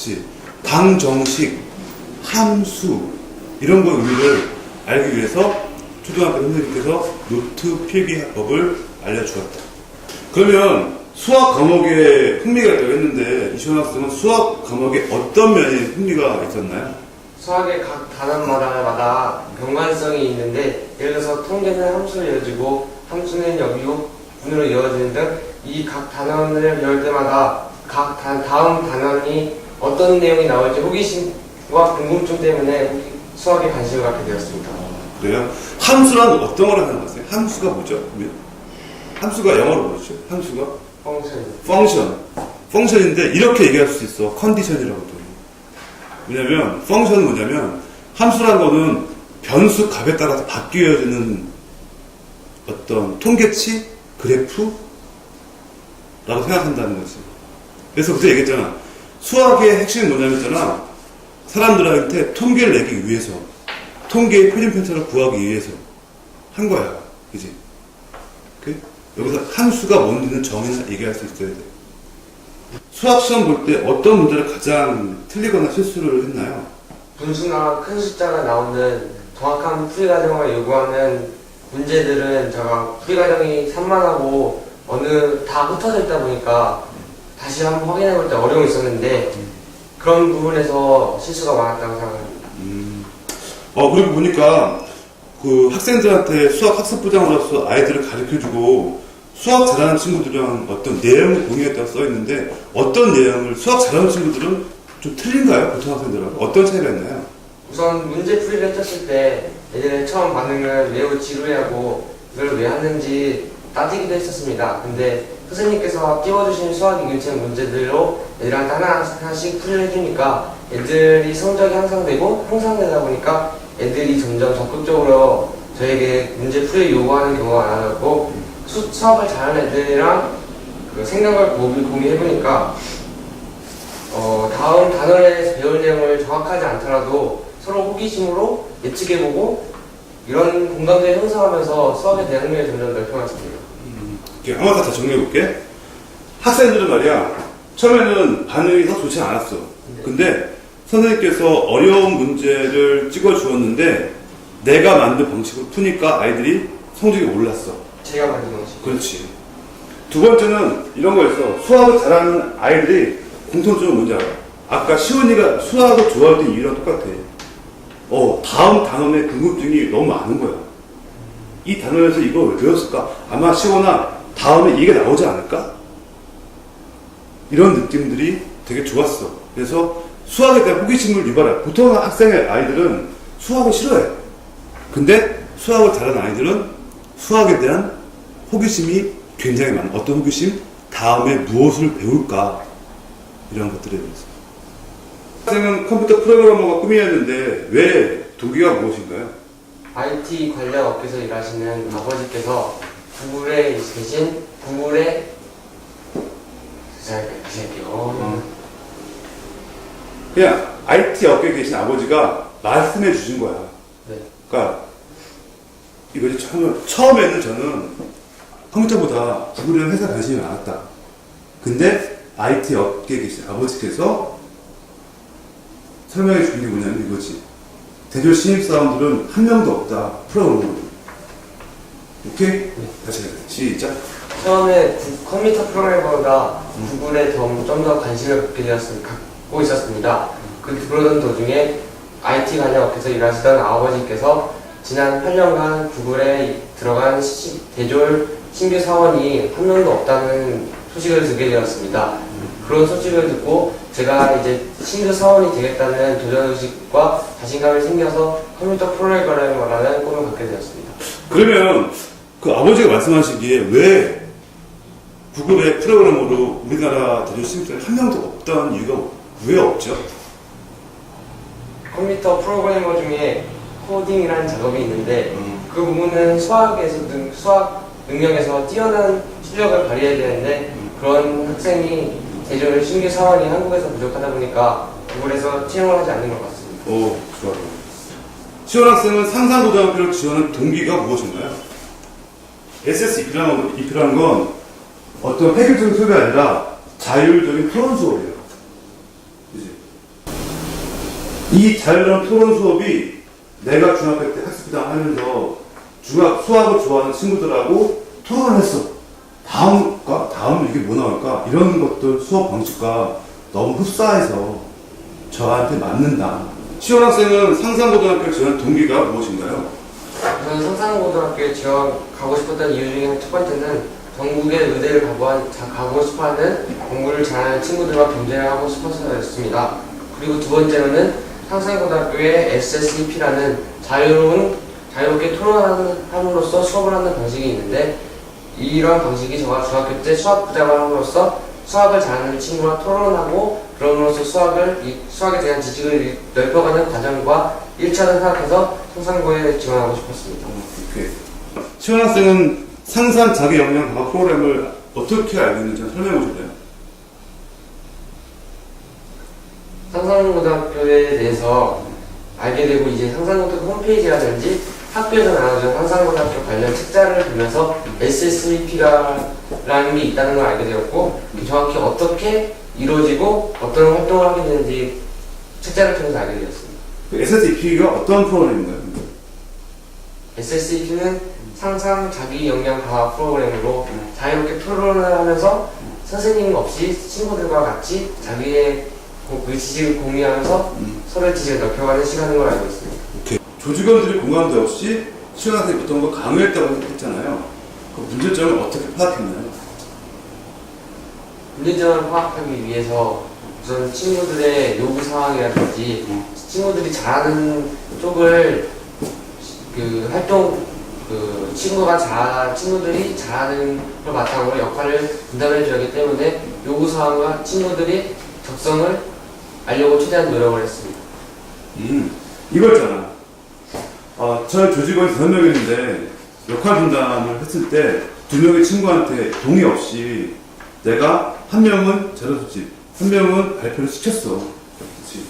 그치? 방정식, 함수 이런 거 의미를 알기 위해서 초등학교 선생님께서 노트 필기법을 알려주었다. 그러면 수학 과목에 흥미가 있다고 했는데 이시원 학생은 수학 과목에 어떤 면에 흥미가 있었나요? 수학의 각 단원마다 연관성이 있는데, 예를 들어서 통계는 함수를 이어지고 함수는 여기로 분으로 이어지는 등 이 각 단원을 배울 때마다 각 다음 단원이 어떤 내용이 나올지 호기심과 궁금증 때문에 수학에 관심을 갖게 되었습니다. 그래요? 함수란 어떤 걸 하는 거세요? 함수가 뭐죠? 함수가 영어로 뭐죠? 함수가? 펑션인데 이렇게 얘기할 수 있어. 컨디션이라고도. 왜냐면 펑션은 뭐냐면 함수란 거는 변수 값에 따라서 바뀌어지는 어떤 통계치, 그래프 라고 생각한다는 거지. 그래서 그때 얘기했잖아. 수학의 핵심은 뭐냐면 있잖아. 사람들한테 통계를 내기 위해서, 통계의 표준 편차를 구하기 위해서 한 거야. 그지? 여기서 함수가 뭔지는 정의는 얘기할 수 있어야 돼. 수학 시험 볼 때 어떤 문제를 가장 틀리거나 실수를 했나요? 분수나 큰 숫자가 나오는 정확한 풀이 과정을 요구하는 문제들은 제가 풀이 과정이 산만하고 다 흩어져 있다 보니까 다시 한번 확인해 볼 때 어려움이 있었는데, 그런 부분에서 실수가 많았다고 생각합니다. 그리고 보니까 그 학생들한테 수학 학습부장으로서 아이들을 가르쳐주고 수학 잘하는 친구들이랑 어떤 내용을 공유했다고 써있는데, 어떤 내용을 수학 잘하는 친구들은 좀 틀린가요? 보통 학생들하고 어떤 차이가 있나요? 우선 문제 풀이를 했었을 때 애들의 처음 반응은 매우 지루해하고 이걸 왜 하는지 따지기도 했었습니다. 근데 선생님께서 띄워주신 수학 이규책 문제들로 애들한테 하나씩 풀이를 해주니까 애들이 성적이 향상되다 보니까 애들이 점점 적극적으로 저에게 문제 풀이 요구하는 경우가 많아졌고, 수학을 잘하는 애들이랑 그 생각을 공유해보니까 다음 단원에서 배울 내용을 정확하지 않더라도 서로 호기심으로 예측해보고 이런 공감대를 형성하면서 수학에 대한 흥미를 점점 넓혀갔습니다. 한번 더 정리해볼게. 학생들은 말이야, 처음에는 반응이 더 좋지 않았어. 근데 선생님께서 어려운 문제를 찍어주었는데 내가 만든 방식으로 푸니까 아이들이 성적이 올랐어. 제가 만든 방식. 그렇지. 두 번째는 이런 거였어. 수학을 잘하는 아이들이 공통점은 뭔지 알아? 아까 시원이가 수학을 좋아했던 이유랑 똑같아. 다음 단원의 궁금증이 너무 많은 거야. 이 단원에서 이걸 왜 배웠을까? 아마 시원아, 다음에 이게 나오지 않을까? 이런 느낌들이 되게 좋았어. 그래서 수학에 대한 호기심을 유발해. 보통 학생의 아이들은 수학을 싫어해. 근데 수학을 잘하는 아이들은 수학에 대한 호기심이 굉장히 많아. 어떤 호기심? 다음에 무엇을 배울까? 이런 것들에 대해서. 학생은 컴퓨터 프로그래머가 꿈이었는데 왜 동기가 무엇인가요? IT 관련 업계에서 일하시는 아버지께서 구글에 계신 그냥 IT 업계에 계신 아버지가 말씀해 주신 거야. 네. 그러니까 이거지. 처음에는 저는 컴퓨터보다 구글이라는 회사 관심이 많았다. 근데 IT 업계에 계신 아버지께서 설명해 주는 게 뭐냐면 이거지. 대졸 신입사원들은 한 명도 없다. 프로그래머로. 오케이? 네. 다시 해야 돼. 시작. 처음에 컴퓨터 프로그래머보다 구글에 좀 더 관심을 갖고 있었습니다. 그러던 도중에 IT 관련 업계에서 일하시던 아버지께서 지난 8년간 구글에 들어간 대졸 신규 사원이 한 명도 없다는 소식을 듣게 되었습니다. 그런 소식을 듣고 제가 이제 신규 사원이 되겠다는 도전의식과 자신감이 생겨서 컴퓨터 프로그래머라는 꿈을 갖게 되었습니다. 그러면 그 아버지가 말씀하시기에 왜 구글의 프로그래머로 우리나라 대졸 신입생이 한 명도 없다는 이유가 왜 없죠? 컴퓨터 프로그래머 중에 코딩이라는 작업이 있는데 그 부분은 수학 능력에서 뛰어난 실력을 발휘해야 되는데 그런 학생이 대졸 신규 사원이 한국에서 부족하다 보니까 구글에서 채용을 하지 않는 것 같습니다. 좋아. 시원 학생은 상산고등학교를 지원한 동기가 무엇인가요? SS 입히라는 건 어떤 획일적인 수업이 아니라 자율적인 토론 수업이에요. 그치? 이 자유로운 토론 수업이 내가 중학교 때 학습부당 하면서 수학을 좋아하는 친구들하고 토론을 했어. 다음 이게 뭐 나올까? 이런 것들 수업 방식과 너무 흡사해서 저한테 맞는다. 시원 학생은 상산고등학교 지원 동기가 무엇인가요? 저는 상산고등학교에 지원가고 싶었던 이유 중에 첫 번째는 전국의 의대를 가고 싶어하는 공부를 잘하는 친구들과 경쟁을 하고 싶어서였습니다. 그리고 두 번째로는 상산고등학교에 SSEP라는 자유롭게 토론함으로써 수업을 하는 방식이 있는데, 이런 방식이 제가 중학교 때 수학부장을 함으로써 수학을 잘하는 친구와 토론하고 그럼으로써 수학에 대한 지식을 넓혀가는 과정과 1차를 생각해서 상산고에 지원하고 싶었습니다. 오케이. 시원 학생은 상산 자기 역량 과학 프로그램을 어떻게 알고 있는지 설명해 보실래요? 상산고등학교에 대해서 알게 되고, 이제 상산고등학교 홈페이지라든지 학교에서 나눠주는 상산고등학교 관련 책자를 보면서 SSEP라는 게 있다는 걸 알게 되었고, 정확히 어떻게 이루어지고 어떤 활동을 하게 되는지 책자를 통해서 알게 되었습니다. SSEP가 어떤 프로그램인가요? SSEP는 상상 자기 역량 과학 프로그램으로 자유롭게 토론을 하면서 선생님 없이 친구들과 같이 자기의 그 지식을 공유하면서 서로의 지식을 넓혀가는 시간인 걸 알고 있습니다. 오케이. 조직원들이 공감도 없이 시원 학생이 보통 거 강요했다고 했잖아요. 그 문제점을 어떻게 파악했나요? 문제점을 파악하기 위해서 우선 친구들의 요구 상황이라든지 친구들이 잘하는 쪽을 친구들이 잘하는 걸 바탕으로 역할을 분담해 주기 때문에 요구 사항과 친구들이 적성을 알려고 최대한 노력을 했습니다. 이거잖아. 저희 조직원이 5명이었는데 역할 분담을 했을 때 2명의 친구한테 동의 없이 내가 한 명은 자료수집, 한 명은 발표를 시켰어. 그렇지.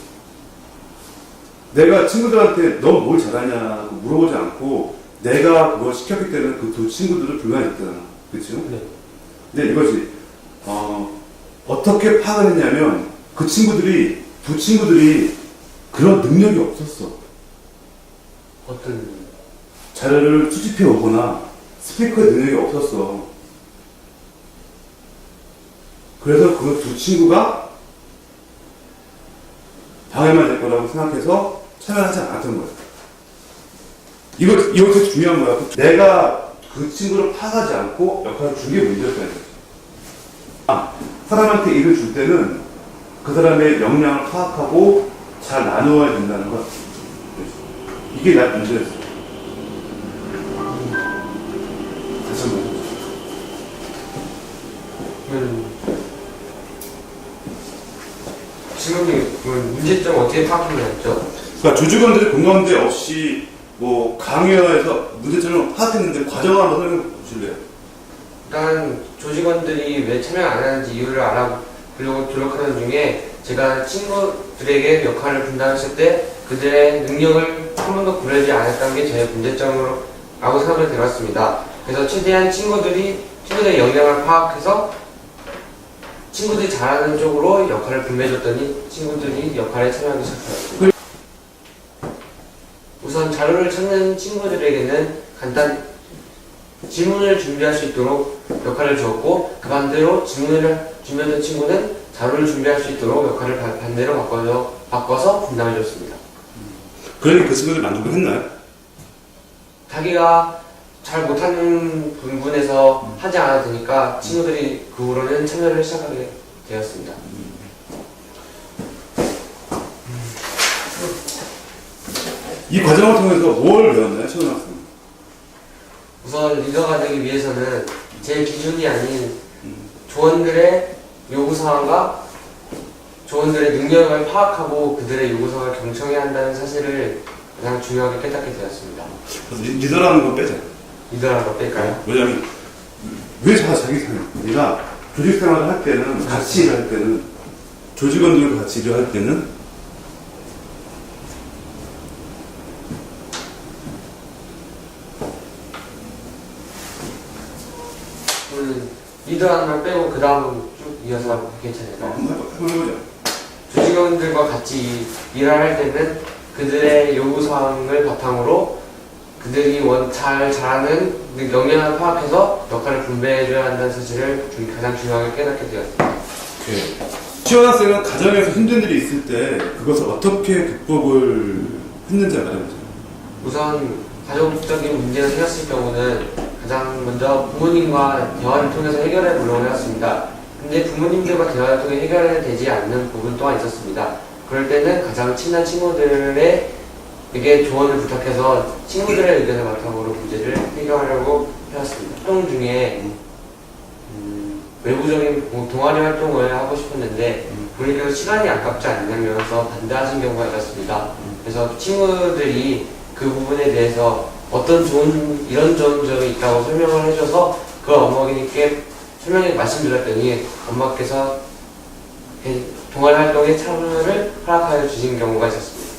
내가 친구들한테 너 뭘 잘하냐고 물어보지 않고 내가 그걸 시켰기 때문에 그 두 친구들을 불만했잖아. 그렇죠? 네. 근데 이거지. 어떻게 파악을 했냐면 두 친구들이 그런 능력이 없었어. 어떤 자료를 수집해 오거나 스피커의 능력이 없었어. 그래서 그 두 친구가 방해만 될 거라고 생각해서 참여하지 않았던 거야. 이거 되게 중요한 거야. 내가 그 친구를 파악하지 않고 역할을 준 게 문제였다는 거지. 사람한테 일을 줄 때는 그 사람의 역량을 파악하고 잘 나누어야 된다는 거야. 이게 나 문제였어. 다시 한 번. 지금 문제점 어떻게 파악했나요? 그러니까 조직원들이 공감대 없이 뭐 강요해서 문제점을 파악했는데 과정을 한번 설명해 주실래요? 일단 조직원들이 왜 참여 안 하는지 이유를 알아보려고 노력하는 중에 제가 친구들에게 역할을 분담했을 때 그들의 능력을 한 번도 고려하지 않았다는 게 저의 문제점으로 라고 생각을 들었습니다. 그래서 최대한 친구들의 역량을 파악해서 친구들이 잘하는 쪽으로 역할을 분배해줬더니 친구들이 역할에 참여하기 시작하였습니다. 우선 자료를 찾는 친구들에게는 간단 질문을 준비할 수 있도록 역할을 주었고, 그 반대로 질문을 준비했던 친구는 자료를 준비할 수 있도록 역할을 반대로 바꿔서 분담해줬습니다. 그러니 그 친구들 만족을 했나요? 자기가 잘 못하는 부분에서 하지 않아도 되니까 친구들이 그 후로는 참여를 시작하게 되었습니다. 이 과정을 통해서 뭘 배웠나요, 시원 학생? 우선 리더가 되기 위해서는 제 기준이 아닌 조원들의 요구사항과 조원들의 능력을 파악하고 그들의 요구사항을 경청해야 한다는 사실을 가장 중요하게 깨닫게 되었습니다. 리더라는 거 빼자. 리더라는 거 뺄까요? 왜냐면 왜 자기 생각? 조직 생활을 할 때는 같이 일할 때는 조직원들과 같이 일을 할 때는 리더라는 말 빼고 그 다음은 쭉 이어서 괜찮을까요? 한번 해보자. 조직 조직원들과 같이 일을 할 때는 그들의 요구사항을 바탕으로 그들이 잘하는 역량을 파악해서 역할을 분배해줘야 한다는 사실을 가장 중요하게 깨닫게 되었습니다. 시원 학생은 가정에서 힘든 일이 있을 때 그것을 어떻게 극복을 했는지가 가장 문제예요. 우선 가족적인 문제가 생겼을 경우는 가장 먼저 부모님과 대화를 통해서 해결해 보려고 해왔습니다. 근데 부모님들과 대화를 통해 해결되지 않는 부분 또한 있었습니다. 그럴 때는 가장 친한 친구들에게 조언을 부탁해서 친구들의 의견을 바탕으로 문제를 해결하려고 해왔습니다. 활동 중에 외부적인 동아리 활동을 하고 싶었는데 부모님께서 시간이 아깝지 않냐면서 반대하신 경우가 있었습니다. 그래서 친구들이 그 부분에 대해서 어떤 이런 좋은 점이 있다고 설명을 해줘서 그걸 어머니께 말씀드렸더니 엄마께서 동아리 활동에 참여를 허락하여 주신 경우가 있었습니다.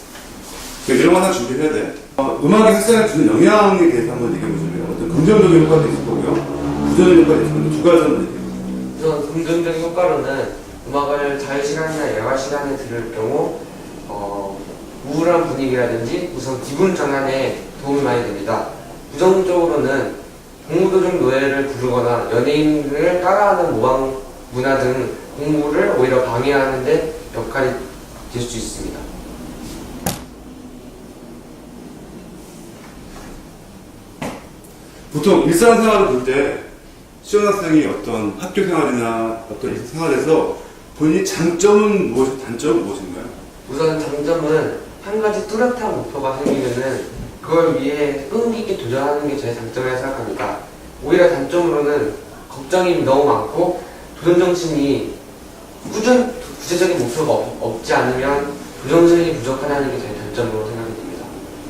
이런 거 하나 준비해야 돼. 음악이 학생에 주는 영향에 대해서 한번 얘기해 보시면 어떤 긍정적인 효과도 있을 거고요. 부정적인 효과도 있을 건데 두 가지 한번 얘기해 보세요. 우선 긍정적인 효과로는 음악을 자유시간이나 야간시간에 들을 경우 우울한 분위기라든지 우선 기분 전환에 도움이 많이 됩니다. 부정적으로는 공무도중 노래를 부르거나 연예인을 따라하는 모방 문화 등 공부를 오히려 방해하는 데 역할이 될 수 있습니다. 보통 일상생활을 볼 때 시원 학생이 어떤 학교 생활이나 어떤 생활에서 본인이 장점은 무엇이고 단점은 무엇인가요? 우선 장점은 한 가지 뚜렷한 목표가 생기면은 그걸 위해 끈기 있게 도전하는 게 저의 장점이라고 생각합니다. 오히려 단점으로는 걱정이 너무 많고 도전 정신이 구체적인 목표가 없지 않으면 도전 정신이 부족하다는 게 저의 단점으로 생각이 됩니다.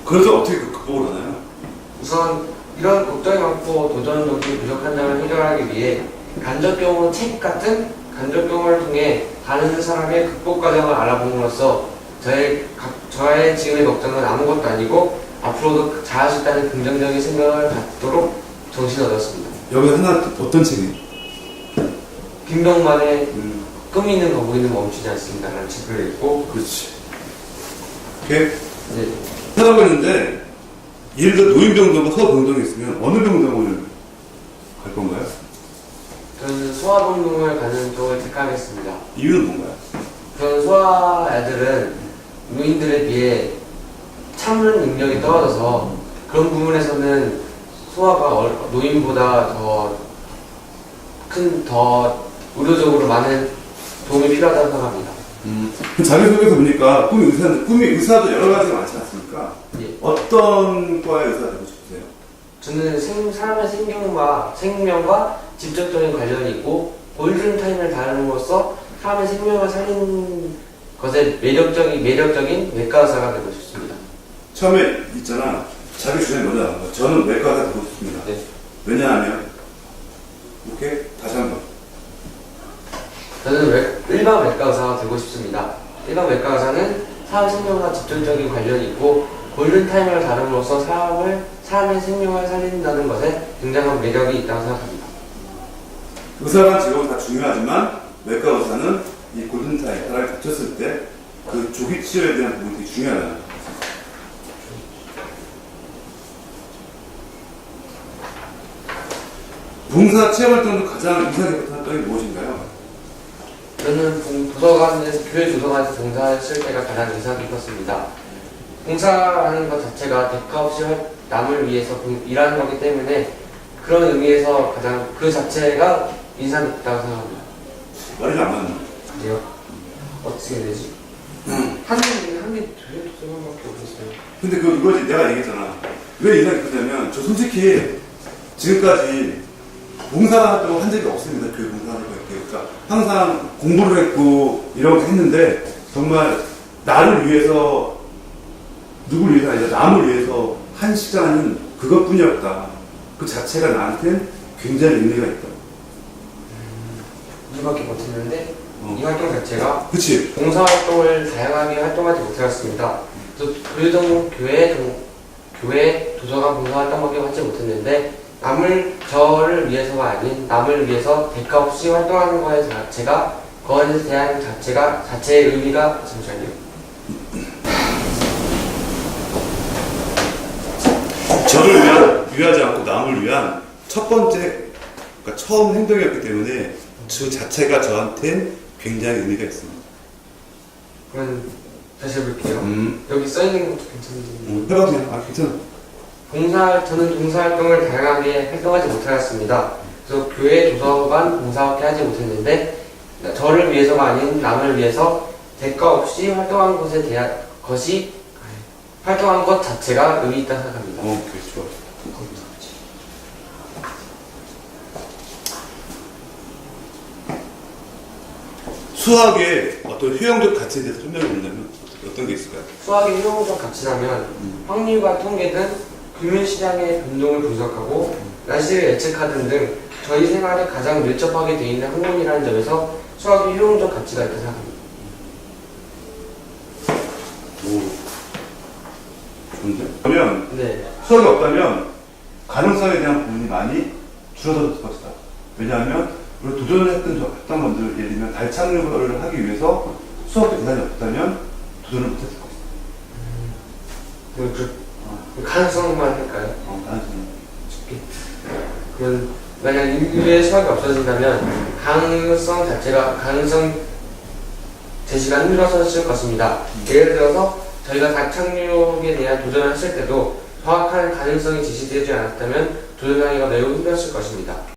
그래서 어떻게 극복을 하나요? 우선 이런 걱정이 많고 도전 정신이 부족한 점을 해결하기 위해 간접경험 책 같은 간접경험을 통해 다른 사람의 극복 과정을 알아봄으로써 저의 지금의 걱정은 아무것도 아니고 앞으로도 잘할 수 있다는 긍정적인 생각을 갖도록 정신을 얻었습니다. 여기 하나 어떤 책이? 김병만의 꿈이 있는 거북이는 멈추지 않습니다. 라는 책을 읽고 그렇지. 이렇게 네. 찾아보는데 예를 들어 노인병동과 소아병동이 있으면 어느 병동을 갈 건가요? 저는 소아병동을 가는 쪽을 택하겠습니다. 이유는 뭔가요? 그런 소아 애들은 노인들에 비해 참는 능력이 떨어져서 그런 부분에서는 소아가 노인보다 더 의료적으로 많은 도움이 필요하다고 생각합니다. 자기소개서 보니까 꿈이 의사도 여러 가지가 많지 않습니까? 예. 어떤 과의 의사가 되고 싶으세요? 저는 사람의 생명과 직접적인 관련이 있고 골든타임을 다룸으로써 사람의 생명을 살린 것에 매력적인 외과 의사가 되고 싶습니다. 처음에 있잖아. 자기 주장이 먼저 나온 거야. 저는 외과가 되고 싶습니다. 네. 왜냐하면 오케이? 다시 한번. 저는 일반 외과 의사가 되고 싶습니다. 일반 외과 의사는 사람 생명과 직접적인 관련이 있고 골든타임을 다룸으로써 사람의 생명을 살린다는 것에 굉장한 매력이 있다고 생각합니다. 의사란 직업은 다 중요하지만 외과 의사는 이 골든타임, 사람이 다쳤을 때 그 조기 치료에 대한 부분이 되게 중요하다. 봉사 체험활동도 가장 인상 깊었던 활동이 무엇인가요? 저는 교회 도서관에서 봉사했을 때가 가장 인상 깊었습니다. 봉사하는 것 자체가 대가 없이 남을 위해서 일하는 거기 때문에 그런 의미에서 가장 그 자체가 인상 깊다고 생각합니다. 말이 안 맞나? 아니요. 어떻게 해야 되지? 한개 도서관밖에 없었어요. 근데 이거지 내가 얘기했잖아. 왜 인상 깊었냐면 저 솔직히 지금까지 봉사활동 한 적이 없습니다. 교회 봉사활동 할게요. 그러니까 항상 공부를 했고 이런 거 했는데 정말 나를 위해서 누구를 위해서 아니라 남을 위해서 한 시간은 그것뿐이었다. 그 자체가 나한테는 굉장히 의미가 있다. 이밖에 못했는데 이 활동 자체가 그치? 봉사활동을 다양하게 활동하지 못해왔습니다. 교회 도서관 봉사활동밖에 하지 못했는데 저를 위해서가 아닌 남을 위해서 대가 없이 활동하는 거에 자체가 그것에 대한 자체의 의미가 잠시만요. 저를 위하지 않고 남을 위한 첫 번째, 그러니까 처음 행동이었기 때문에 그 자체가 저한텐 굉장히 의미가 있습니다. 그럼 다시 해볼게요. 여기 써있는 것도 괜찮은데. 해봐도 돼요. 아, 괜찮아. 저는 봉사활동을 다양하게 활동하지 못하였습니다. 그래서 교회, 도서관, 봉사밖에 하지 못했는데 저를 위해서가 아닌 남을 위해서 대가 없이 활동한 활동한 것 자체가 의미 있다 생각합니다. 오케이, 좋아. 수학의 어떤 효용적 가치에 대해서 설명해 본다면 어떤 게 있을까요? 수학의 효용적 가치라면 확률과 통계 등 금융시장의 변동을 분석하고 날씨를 예측하는 등 저희 생활에 가장 밀접하게 되어 있는 학문이라는 점에서 수학의 효용적 가치가 있다 생각합니다. 오, 좋은데? 그러면 네. 수학이 없다면 가능성에 대한 부분이 많이 줄어들었을 것이다. 왜냐하면 우리 도전을 했던 분들, 예를 들면 달 착륙을 하기 위해서 수학적 계산이 없다면 도전을 못했을 것이다. 그 가능성만 할까요? 가능성이. 그러면 만약 인류의 수학이 없어진다면 가능성 제시가 힘들어졌을 것입니다. 예를 들어서 저희가 달 착륙에 대한 도전을 했을 때도 정확한 가능성이 제시되지 않았다면 도전하기가 매우 힘들었을 것입니다.